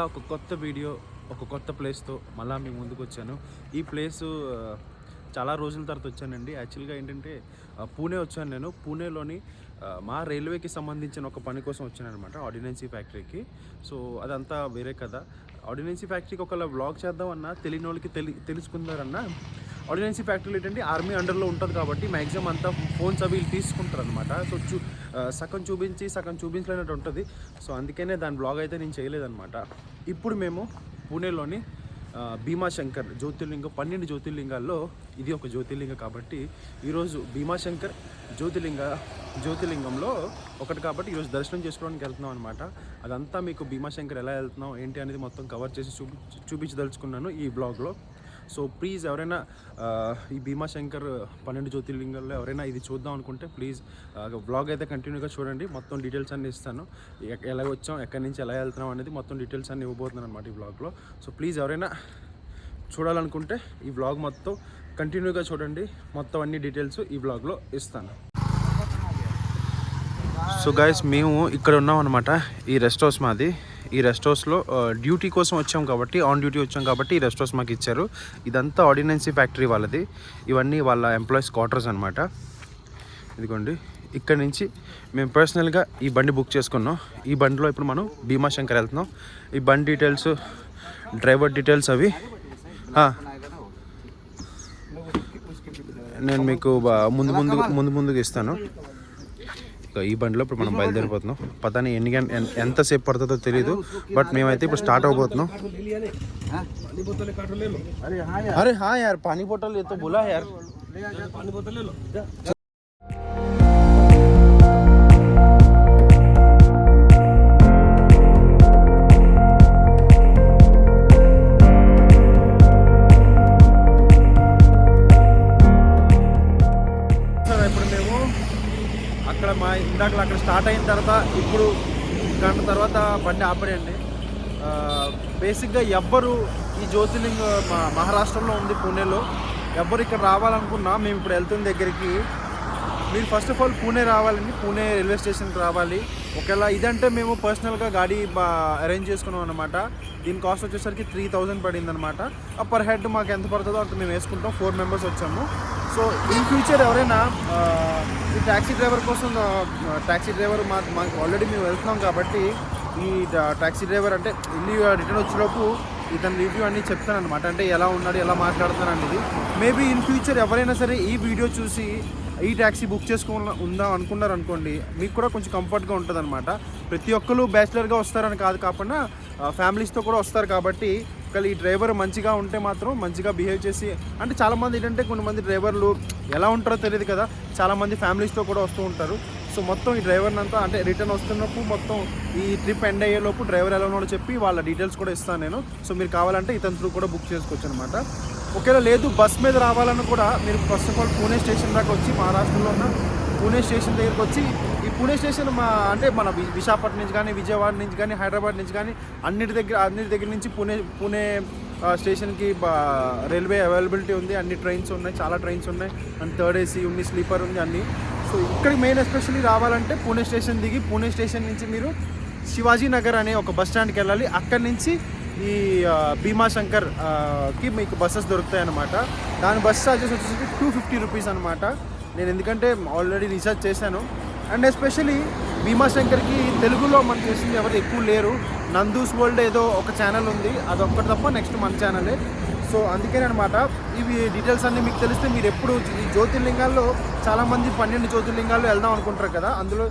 మళ్ళీ ఒక కొత్త వీడియో, ఒక కొత్త ప్లేస్తో మళ్ళీ మీ ముందుకు వచ్చాను. ఈ ప్లేసు చాలా రోజుల తర్వాత వచ్చానండి. యాక్చువల్గా ఏంటంటే పూణే వచ్చాను నేను. పూణేలోని మా రైల్వేకి సంబంధించిన ఒక పని కోసం వచ్చాను అనమాట, ఆర్డినెన్సీ ఫ్యాక్టరీకి. సో అదంతా వేరే కదా. ఆర్డినెన్సీ ఫ్యాక్టరీకి ఒకవేళ వ్లాగ్ చేద్దామన్నా తెలియని వాళ్ళకి తెలుసుకుందారన్నా, ఆర్డినెన్సీ ఫ్యాక్టరీలో ఏంటంటే ఆర్మీ అండర్లో ఉంటుంది కాబట్టి మ్యాక్సిమం అంతా ఫోన్స్ అవి తీసుకుంటారు అనమాట. సో సగం చూపించి సగం చూపించలేనట్టు ఉంటుంది. సో అందుకనే దాని బ్లాగ్ అయితే నేను చేయలేదన్నమాట. ఇప్పుడు మేము పూణేలోని భీమాశంకర్ జ్యోతిర్లింగం, 12 జ్యోతిర్లింగాల్లో ఇది ఒక జ్యోతిర్లింగం కాబట్టి ఈరోజు భీమాశంకర్ జ్యోతిర్లింగంలో ఒకటి కాబట్టి ఈరోజు దర్శనం చేసుకోవడానికి వెళ్తున్నాం అనమాట. అదంతా మీకు భీమాశంకర్ ఎలా వెళ్తున్నాం ఏంటి అనేది మొత్తం కవర్ చేసి చూపించదలుచుకున్నాను ఈ బ్లాగ్లో. సో ప్లీజ్ ఎవరైనా ఈ భీమాశంకర్ 12 జ్యోతిర్లింగాల్లో ఎవరైనా ఇది చూద్దాం అనుకుంటే ప్లీజ్ బ్లాగ్ అయితే కంటిన్యూగా చూడండి. మొత్తం డీటెయిల్స్ అన్నీ ఇస్తాను. ఎలా వచ్చాం, ఎక్కడి నుంచి ఎలా వెళ్తున్నాం అనేది మొత్తం డీటెయిల్స్ అన్నీ ఇవ్వబోతున్నాను అనమాట ఈ బ్లాగ్లో. సో ప్లీజ్ ఎవరైనా చూడాలనుకుంటే ఈ బ్లాగ్ మొత్తం కంటిన్యూగా చూడండి. మొత్తం అన్ని డీటెయిల్స్ ఈ బ్లాగ్లో ఇస్తాను. సో గైస్, మేము ఇక్కడ ఉన్నాం అనమాట. ఈ రెస్ట్ హౌస్ మాది. ఈ రెస్ట్ హౌస్లో డ్యూటీ కోసం వచ్చాం కాబట్టి, ఆన్ డ్యూటీ వచ్చాం కాబట్టి ఈ రెస్ట్ హౌస్ మాకు ఇచ్చారు. ఇదంతా ఆర్డినెన్సీ ఫ్యాక్టరీ వాళ్ళది. ఇవన్నీ వాళ్ళ ఎంప్లాయీస్ క్వార్టర్స్ అనమాట. ఇదిగోండి, ఇక్కడ నుంచి మేము పర్సనల్గా ఈ బండి బుక్ చేసుకున్నాం. ఈ బండిలో ఇప్పుడు మనం భీమాశంకర్ వెళ్తున్నాం. ఈ బండి డీటెయిల్స్, డ్రైవర్ డీటెయిల్స్ అవి నేను మీకు ముందుగా ఇస్తాను. ఈ బండిలో ఇప్పుడు మనం బయలుదేరిపోతున్నాం. పతాని ఎంతసేపు పడుతుందో తెలియదు, బట్ మేమైతే ఇప్పుడు స్టార్ట్ అవబోతున్నాం. అరే హా యార్, పానీ బోటల్ ఏ తో బోలా యార్. అక్కడ స్టార్ట్ అయిన తర్వాత ఇప్పుడు గంట తర్వాత బండి ఆపడండి. బేసిక్గా ఎవ్వరు ఈ జ్యోతిర్లింగ మహారాష్ట్రలో ఉంది, పూణేలో. ఎవ్వరు ఇక్కడ రావాలనుకున్నా మేము ఇప్పుడు వెళ్తున్న దగ్గరికి మీరు ఫస్ట్ ఆఫ్ ఆల్ పూణే రావాలండి. పూణే రైల్వే స్టేషన్కి రావాలి. ఒకవేళ ఇదంటే మేము పర్సనల్గా గాడి అరేంజ్ చేసుకున్నాం అనమాట. దీని కాస్ట్ వచ్చేసరికి 3000 పడింది అనమాట. పర్ హెడ్ మాకు ఎంత పడుతుందో అంత మేము వేసుకుంటాం. 4 మెంబర్స్ వచ్చాము. సో ఇన్ ఫ్యూచర్ ఎవరైనా ఈ ట్యాక్సీ డ్రైవర్ కోసం, ట్యాక్సీ డ్రైవర్ మాకు ఆల్రెడీ మేము వెళ్తున్నాం కాబట్టి ఈ ట్యాక్సీ డ్రైవర్ అంటే వెళ్ళి రిటర్న్ వచ్చేలోపు ఇతని రివ్యూ అన్నీ చెప్తాను అనమాట. అంటే ఎలా ఉన్నాడు, ఎలా మాట్లాడుతాను అనేది. మేబీ ఇన్ ఫ్యూచర్ ఎవరైనా సరే ఈ వీడియో చూసి ఈ ట్యాక్సీ బుక్ ఉందాం అనుకున్నారు అనుకోండి, మీకు కూడా కొంచెం కంఫర్ట్గా ఉంటుంది అనమాట. ప్రతి ఒక్కరు బ్యాచిలర్గా వస్తారని కాకుండా ఫ్యామిలీస్తో కూడా వస్తారు కాబట్టి ఒకవేళ ఈ డ్రైవర్ మంచిగా ఉంటే మాత్రం మంచిగా బిహేవ్ చేసి, అంటే చాలామంది ఏంటంటే కొంతమంది డ్రైవర్లు ఎలా ఉంటారో తెలియదు కదా, చాలామంది ఫ్యామిలీస్తో కూడా వస్తూ ఉంటారు. సో మొత్తం ఈ డ్రైవర్ని అంతా అంటే రిటర్న్ వస్తున్నప్పుడు మొత్తం ఈ ట్రిప్ ఎండ్ అయ్యేలోపు డ్రైవర్ ఎలా ఉన్నాడో చెప్పి వాళ్ళ డీటెయిల్స్ కూడా ఇస్తాను నేను. సో మీరు కావాలంటే ఇతని త్రూ కూడా బుక్ చేసుకోవచ్చు అనమాట. ఒకవేళ లేదు బస్ మీద రావాలని కూడా మీరు first of all Pune station దాకా వచ్చి, మహారాష్ట్రలో ఉన్న పూణే స్టేషన్ దగ్గరికి వచ్చి, ఈ పూణే స్టేషన్ అంటే మన విశాఖపట్నం నుంచి కానీ, విజయవాడ నుంచి కానీ, హైదరాబాద్ నుంచి కానీ అన్నిటి దగ్గర నుంచి పూణే స్టేషన్కి రైల్వే అవైలబిలిటీ ఉంది. అన్ని ట్రైన్స్ ఉన్నాయి, చాలా ట్రైన్స్ ఉన్నాయి. అండ్ 3rd AC ఉంది, స్లీపర్ ఉంది, అన్నీ. సో ఇక్కడికి మెయిన్ ఎస్పెషల్లీ రావాలంటే పూణే స్టేషన్ దిగి, పూణే స్టేషన్ నుంచి మీరు శివాజీ నగర్ అనే ఒక బస్ స్టాండ్కి వెళ్ళాలి. అక్కడి నుంచి ఈ భీమాశంకర్కి మీకు బస్సెస్ దొరుకుతాయి అన్నమాట. దాని బస్ ఛార్జెస్ వచ్చేసి 250 రూపీస్ అనమాట. నేను ఎందుకంటే ఆల్రెడీ రీసెర్చ్ చేశాను. అండ్ ఎస్పెషలీ భీమాశంకర్కి తెలుగులో మనకు చేసింది ఎవరు ఎక్కువ లేరు. నందూస్ వరల్డ్ ఏదో ఒక ఛానల్ ఉంది, అదొక్కటి తప్ప నెక్స్ట్ మన ఛానలే. సో అందుకనే అనమాట ఇవి డీటెయిల్స్ అన్నీ మీకు తెలిస్తే మీరు ఎప్పుడు ఈ జ్యోతిర్లింగాల్లో చాలామంది 12 జ్యోతిర్లింగాల్లో వెళ్దాం అనుకుంటారు కదా, అందులో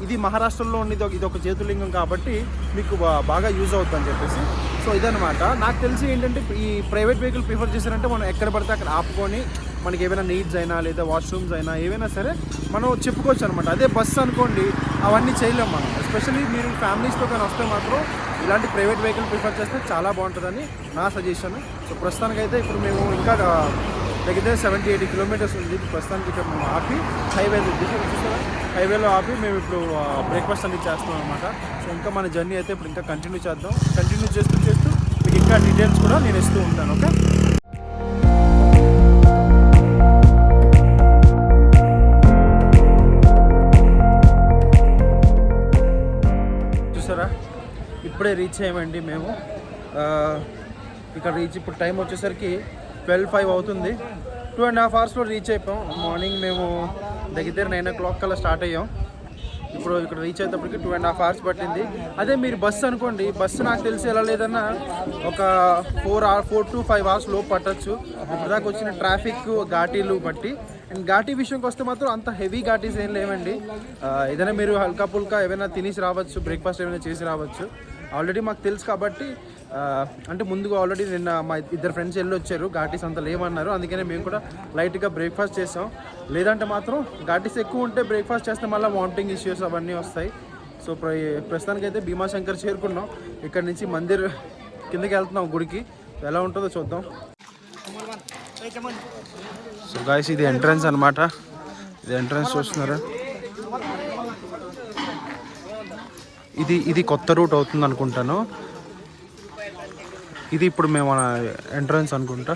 ఇది మహారాష్ట్రలో ఉన్నది, ఇది ఒక జ్యోతిర్లింగం కాబట్టి మీకు బాగా యూజ్ అవుతుందని చెప్పేసి. సో ఇదనమాట. నాకు తెలిసి ఏంటంటే ఈ ప్రైవేట్ వెహికల్ ప్రిఫర్ చేశారంటే మనం ఎక్కడ పడితే అక్కడ ఆపుకొని మనకి ఏమైనా నీడ్స్ అయినా లేదా వాష్రూమ్స్ అయినా ఏవైనా సరే మనం చెప్పుకోవచ్చు అనమాట. అదే బస్సు అనుకోండి అవన్నీ చేయలేం మనం. ఎస్పెషల్లీ మీరు ఫ్యామిలీస్తో కానీ వస్తే మాత్రం ఇలాంటి ప్రైవేట్ వెహికల్ ప్రిఫర్ చేస్తే చాలా బాగుంటుందని నా సజెషన్. సో ప్రస్తుతానికైతే ఇప్పుడు మేము ఇంకా దగ్గర 70-80 కిలోమీటర్స్ ఉంది. ప్రస్తుతానికి ఇక్కడ మేము ఆపి హైవేలో ఆపి మేము ఇప్పుడు బ్రేక్ఫాస్ట్ అన్ని చేస్తున్నాం అనమాట. సో ఇంకా మన జర్నీ అయితే ఇప్పుడు ఇంకా కంటిన్యూ చేద్దాం. కంటిన్యూ చేస్తూ మీకు ఇంకా డీటెయిల్స్ కూడా నేను ఇస్తూ ఉంటాను. ఓకే, చూసారా ఇప్పుడే రీచ్ అయ్యామండి మేము ఇక్కడ రీచ్ ఇప్పుడు టైం వచ్చేసరికి 12:05 అవుతుంది. 2.5 అవర్స్లో రీచ్ అయిపోయాం. మార్నింగ్ మేము దగ్గర 9 o'clock కల్లా స్టార్ట్ అయ్యాం. ఇప్పుడు ఇక్కడ రీచ్ అయ్యేటప్పటికి 2.5 hours పట్టింది. అదే మీరు బస్సు అనుకోండి, బస్సు నాకు తెలిసి ఎలా లేదన్నా ఒక 4 to 5 hours లోపు పట్టచ్చు. ఇప్పుడు దాకా వచ్చిన ట్రాఫిక్ ఘాటీలు బట్టి. అండ్ ఘాటీ విషయంకి వస్తే మాత్రం అంత హెవీ ఘాటీస్ ఏం లేవండి. ఏదైనా మీరు హల్కా పుల్కా ఏమైనా తినేసి రావచ్చు, బ్రేక్ఫాస్ట్ ఏమైనా చేసి రావచ్చు. ఆల్రెడీ మాకు తెలుసు కాబట్టి, అంటే ముందుగా ఆల్రెడీ నిన్న మా ఇద్దరు ఫ్రెండ్స్ వెళ్ళి వచ్చారు, ఘాటీస్ అంత లేవన్నారు. అందుకనే మేము కూడా లైట్గా బ్రేక్ఫాస్ట్ చేసాం. లేదంటే మాత్రం ఘాటీస్ ఎక్కువ ఉంటే బ్రేక్ఫాస్ట్ చేస్తే మళ్ళీ వామిటింగ్ ఇష్యూస్ అవన్నీ వస్తాయి. సో ప్రస్తుతానికైతే భీమాశంకర్ చేరుకున్నాం. ఇక్కడ నుంచి మందిర్ కిందకి వెళ్తున్నాం గుడికి. ఎలా ఉంటుందో చూద్దాం. సో గాయ్స్, ఇది ఎంట్రన్స్ అనమాట. ఇది ఎంట్రన్స్ చూస్తున్నారా? ఇది కొత్త రూట్ అవుతుంది అనుకుంటాను. ఇది ఇప్పుడు మేము ఎంట్రన్స్ అనుకుంటా.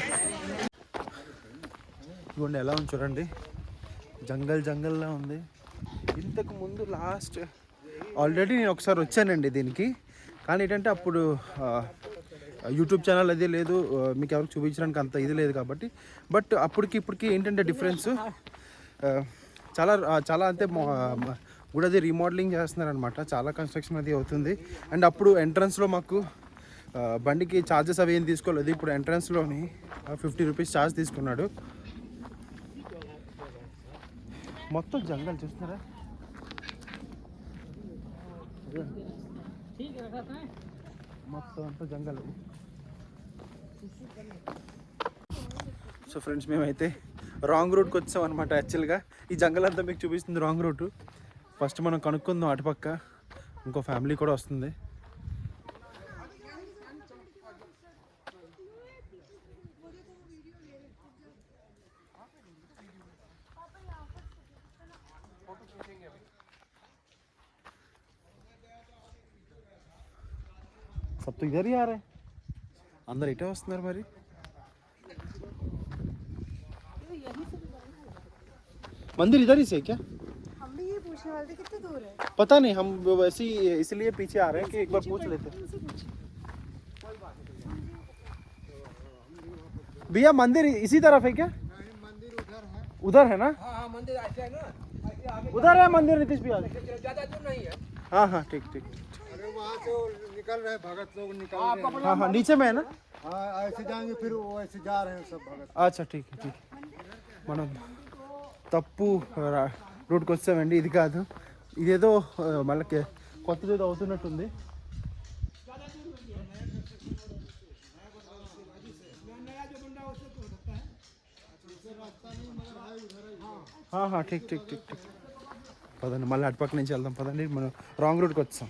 ఇదిగోండి ఎలా ఉంది చూడండి, జంగల్లా ఉంది. ఇంతకు ముందు లాస్ట్ ఆల్రెడీ నేను ఒకసారి వచ్చానండి దీనికి. కానీ ఏంటంటే అప్పుడు యూట్యూబ్ ఛానల్ అదే లేదు, మీకు ఎవరికి చూపించడానికి అంత ఇది లేదు కాబట్టి. బట్ అప్పటికి ఇప్పటికి ఏంటంటే డిఫరెన్స్ చాలా అంతే. గుడి అది రీమోడలింగ్ చేస్తున్నారనమాట, చాలా కన్స్ట్రక్షన్ అది అవుతుంది. అండ్ అప్పుడు ఎంట్రన్స్లో మాకు బండికి ఛార్జెస్ అవి ఏం తీసుకోలేదు. ఇప్పుడు ఎంట్రన్స్లోని 50 రూపీస్ ఛార్జ్ తీసుకున్నాడు. మొత్తం జంగల్ చూస్తున్నారా? మొత్తం అంతా జంగల్. సో ఫ్రెండ్స్, మేమైతే రాంగ్ రూట్కి వచ్చాం అనమాట. యాక్చువల్గా ఈ జంగల్ అంతా మీకు చూపిస్తుంది రాంగ్ రూటు. ఫస్ట్ మనం కనుక్కుందాం అటుపక్క, ఇంకో ఫ్యామిలీ కూడా వస్తుంది. सब तो इधर ही आ रहे हैं, अंदर इटे वस्तुన్నారు మరి. मंदिर इधर ही से क्या? हम भी ये पूछने वाले थे कितने दूर है. पता नहीं, हम वैसे इसलिए पीछे आ रहे हैं कि एक बार पूछ लेते. भैया मंदिर इसी तरफ है क्या? मंदिर उधर है ना? हाँ, मंदिर ऐसे है ना, उधर है मंदिर. नीतीश भैया ज्यादा दूर नहीं है. हाँ ठीक. अरे वहाँ से निकल रहे भगत लोग, निकल रहे. हाँ नीचे में है ना? हाँ, ऐसे जाएंगे फिर वो ऐसे जा रहे हैं सब भगत. अच्छा ठीक है. మనం తప్పు రూట్కి వచ్చామండి. ఇది కాదు, ఇదేదో మళ్ళీ కొత్తది ఏదో అవుతున్నట్టుంది. ఠీక్. పదండి, మళ్ళీ అటుపక్క నుంచి వెళ్దాం. పదండి, మనం రాంగ్ రూట్కి వచ్చాం.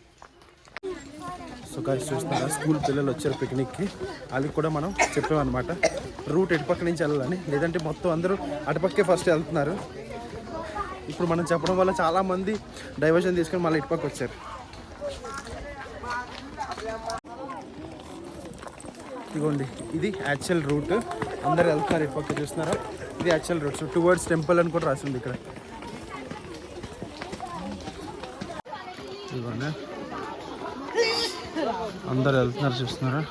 సో గాయ్స్, చూస్తున్నారా, స్కూల్ పిల్లలు వచ్చారు పిక్నిక్కి. వాళ్ళకి కూడా మనం చెప్పామన్నమాట రూట్ ఎటుపక్క నుంచి వెళ్ళాలని. లేదంటే మొత్తం అందరూ అటుపక్కే ఫస్ట్ వెళ్తున్నారు. ఇప్పుడు మనం చెప్పడం వల్ల చాలామంది డైవర్షన్ తీసుకొని మళ్ళీ ఇటుపక్క వచ్చారు. ఇదిగోండి, ఇది యాక్చువల్ రూట్. అందరు వెళ్తున్నారు ఇటుపక్క, చూస్తున్నారా? ఇది actual route. So towards temple అని కూడా రాసింది ఇక్కడ. ఇదిగోండి, అందరు వెళ్తున్నారు, చూస్తున్నారా?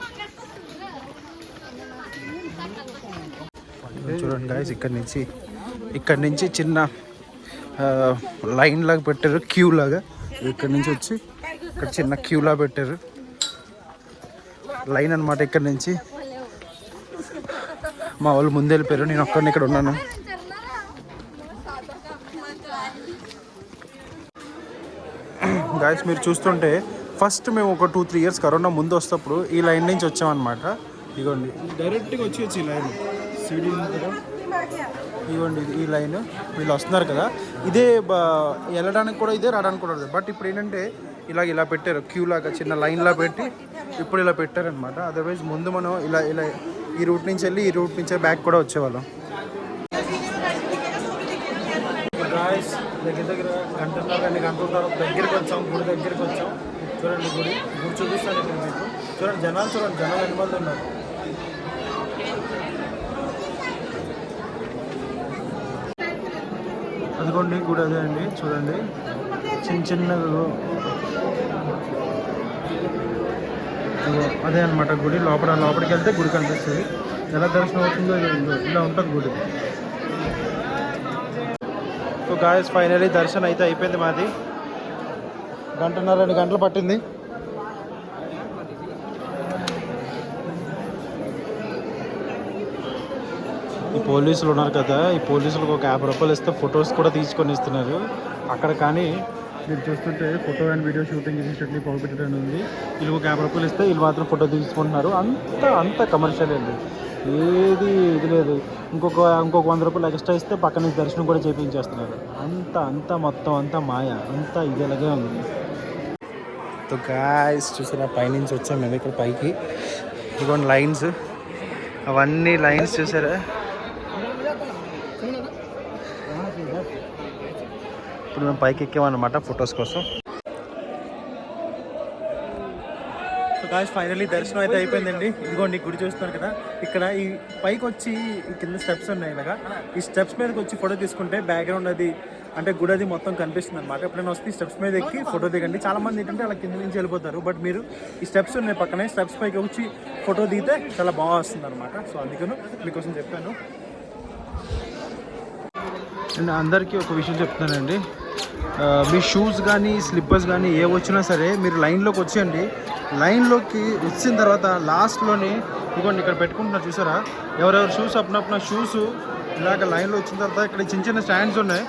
చూడండి గాయ్స్, ఇక్కడ నుంచి చిన్న లైన్ లాగా పెట్టారు, క్యూ లాగా. ఇక్కడ నుంచి వచ్చి ఇక్కడ చిన్న క్యూ లాగా పెట్టారు, లైన్ అనమాట. ఇక్కడ నుంచి మా వాళ్ళు ముందు వెళ్ళిపోయారు, నేను ఒక్కడిని ఇక్కడ ఉన్నాను. గాయ్స్, మీరు చూస్తుంటే ఫస్ట్ మేము ఒక 2-3 years కరోనా ముందు వస్తప్పుడు ఈ లైన్ నుంచి వచ్చామన్నమాట. ఇదిగోండి, డైరెక్ట్గా వచ్చి ఈ లైన్ సిడి కదా. ఇదిగోండి, ఈ లైన్ వీళ్ళు వస్తున్నారు కదా, ఇదే వెళ్ళడానికి కూడా ఇదే, రావడానికి కూడా ఇదే. బట్ ఇప్పుడు ఏంటంటే ఇలా పెట్టారు, క్యూ లాగా చిన్న లైన్లా పెట్టి ఇప్పుడు ఇలా పెట్టారనమాట. అదర్వైజ్ ముందు మనం ఇలా ఈ రూట్ నుంచి వెళ్ళి ఈ రూట్ నుంచి బ్యాక్ కూడా వచ్చేవాళ్ళం. గాయ్స్, దగ్గర 2 గంటల తర్వాత దగ్గరికి వచ్చాం, గుడి దగ్గరికి వచ్చాం. చూడండి, గుడి చూపిస్తాను ఇక్కడ మీకు. చూడండి జనాలు ఎన్ని మంది ఉన్నారు. అదిగోండి గుడి, అదే అండి. చూడండి, చిన్న అదే అనమాట గుడి లోపలికి వెళ్తే గుడి కనిపిస్తుంది. ఎలా దర్శనం అవుతుందో ఇలా ఉంటుంది గుడి. సో గాయస్ ఫైనలీ దర్శనం అయితే అయిపోయింది మాది. 1.5-2 గంటలు పట్టింది. ఈ పోలీసులు ఉన్నారు కదా, ఈ పోలీసులకు ఒక 50 రూపాయలు ఇస్తే ఫొటోస్ కూడా తీసుకొని ఇస్తున్నారు అక్కడ. కానీ మీరు చూస్తుంటే ఫోటో అండ్ వీడియో షూటింగ్ చేసేటట్లు పోగొట్టడం ఉంది. వీళ్ళు ఒక 50 రూపాయలు ఇస్తే వీళ్ళు మాత్రం ఫోటో తీసుకుంటున్నారు. అంత కమర్షియల్ అండి, ఏది ఇది లేదు. ఇంకొక 100 రూపాయలు ఎక్స్ట్రా ఇస్తే పక్కన నుంచి దర్శనం కూడా చేయించేస్తున్నారు. అంతా మొత్తం అంతా మాయ, అంతా ఇదేలాగే ఉంది. సో గాయ్స్ చూసారా, పైనుంచి వచ్చాం మేము ఇక్కడ పైకి. ఇదిగోండి లైన్స్, అవన్నీ లైన్స్ చూసారా. ఇప్పుడు మేము పైకి ఎక్కామన్నమాట ఫొటోస్ కోసం. సో గాయ్స్ ఫైనల్లీ దర్శనం అయితే అయిపోయిందండి. ఇదిగోండి గుడి చూస్తున్నారు కదా, ఇక్కడ ఈ పైకి వచ్చి ఈ కింద స్టెప్స్ ఉన్నాయి ఇలాగా. ఈ స్టెప్స్ మీదకి వచ్చి ఫోటో తీసుకుంటే బ్యాక్గ్రౌండ్ అది అంటే గుడి అది మొత్తం కనిపిస్తుంది అనమాట. ఎప్పుడైనా వస్తే ఈ స్టెప్స్ మీద ఎక్కి ఫోటో దిగండి. చాలా మంది ఏంటంటే అలా కింద నుంచి వెళ్ళిపోతారు, బట్ మీరు ఈ స్టెప్స్ ఉన్నాయి పక్కనే, స్టెప్స్ పైకి వచ్చి ఫోటో దిగితే చాలా బాగా వస్తుంది అనమాట. సో అందుకను మీకోసం చెప్పాను. నేను అందరికీ ఒక విషయం చెప్తున్నానండి, మీ షూస్ కానీ స్లిప్పర్స్ కానీ ఏ వచ్చినా సరే మీరు లైన్లోకి వచ్చేయండి. లైన్లోకి వచ్చిన తర్వాత లాస్ట్లోని ఇదిగోండి ఇక్కడ పెట్టుకుంటున్నారు చూసారా, ఎవరెవరు షూస్ అప్పుడప్పుడు షూస్ ఇలాగ లైన్లో వచ్చిన తర్వాత ఇక్కడ చిన్న స్టాండ్స్ ఉన్నాయి,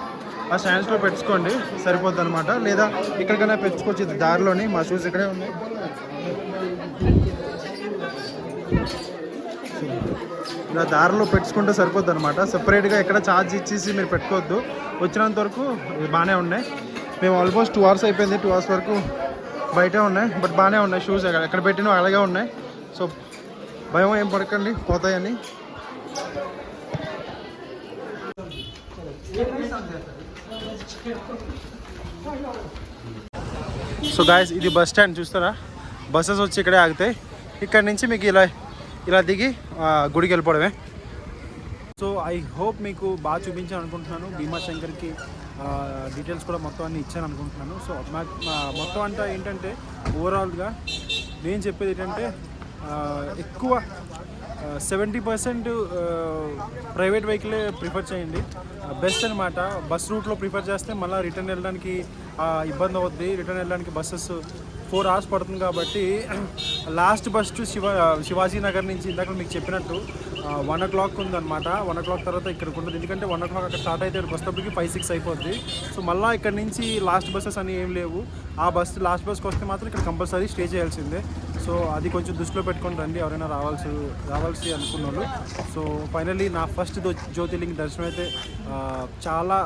ఆ స్టాండ్స్లో పెట్టుకోండి సరిపోద్ది అనమాట. లేదా ఇక్కడికైనా పెట్టుకోవచ్చు, ఇది దారిలోని మా షూస్ ఇక్కడే ఉన్నాయి. ఇలా దారిలో పెట్టుకుంటే సరిపోద్ది అనమాట. సపరేట్గా ఎక్కడ ఛార్జ్ ఇచ్చేసి మీరు పెట్టుకోవద్దు. వచ్చినంత వరకు బాగానే ఉన్నాయి. మేము ఆల్మోస్ట్ 2 hours అయిపోయింది, 2 hours వరకు బయటే ఉన్నాయి, బట్ బాగానే ఉన్నాయి. షూస్ ఎక్కడ పెట్టినా అలాగే ఉన్నాయి. సో భయం ఏం పడకండి, పోతాయని. సో గాయస్ ఇది బస్ స్టాండ్ చూస్తారా, బస్సెస్ వచ్చి ఇక్కడే ఆగుతాయి. ఇక్కడ నుంచి మీకు ఇలా దిగి గుడికి వెళ్ళిపోవడమే. సో ఐ హోప్ మీకు బాగా చూపించాను అనుకుంటున్నాను. భీమాశంకర్కి డీటెయిల్స్ కూడా మొత్తం అన్నీ ఇచ్చాను అనుకుంటున్నాను. సో మొత్తం అంతా ఏంటంటే ఓవరాల్గా నేను చెప్పేది ఏంటంటే ఎక్కువ 70% ప్రైవేట్ వెహికలే ప్రిఫర్ చేయండి, బెస్ట్ అనమాట. బస్ రూట్లో ప్రిఫర్ చేస్తే మళ్ళీ రిటర్న్ వెళ్ళడానికి ఇబ్బంది అవుద్ది. రిటర్న్ వెళ్ళడానికి బస్సెస్ 4 hours పడుతుంది కాబట్టి last bus to Shivaji Nagar నుంచి ఇందాక మీకు చెప్పినట్టు 1 o'clock ఉందన్నమాట. 1 o'clock తర్వాత ఇక్కడికి ఉండదు, ఎందుకంటే 1 o'clock అక్కడ స్టార్ట్ అయితే ఇక్కడికి వస్తేప్పటికి 5-6 అయిపోద్ది. సో మళ్ళీ ఇక్కడ నుంచి లాస్ట్ బస్సెస్ అని ఏం లేవు. ఆ లాస్ట్ బస్కి వస్తే మాత్రం ఇక్కడ కంపల్సరీ స్టే చేయాల్సిందే. సో అది కొంచెం దృష్టిలో పెట్టుకొని రండి ఎవరైనా రావాల్సి అనుకున్న వాళ్ళు. సో ఫైనల్లీ నా ఫస్ట్ జ్యోతిర్లింగ దర్శనం అయితే చాలా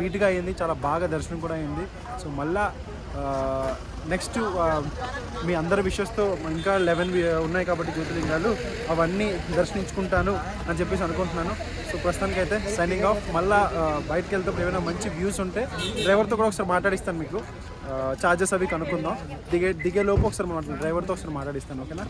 నీట్గా అయింది, చాలా బాగా దర్శనం కూడా అయింది. సో మళ్ళీ నెక్స్ట్ మీ అందరి విషెస్తో ఇంకా 11 ఉన్నాయి కాబట్టి జ్యోతిర్లింగాలు అవన్నీ దర్శించుకుంటాను అని చెప్పేసి అనుకుంటున్నాను. సో ప్రస్తుతానికి అయితే సైనింగ్ ఆఫ్. మళ్ళీ బయటకు వెళ్తే ఏమైనా మంచి వ్యూస్ ఉంటే డ్రైవర్తో కూడా ఒకసారి మాట్లాడిస్తాను, మీకు ఛార్జెస్ అవి కనుక్కుందాం. దిగే లోపు ఒకసారి డ్రైవర్తో ఒకసారి మాట్లాడిస్తాను, ఓకేనా.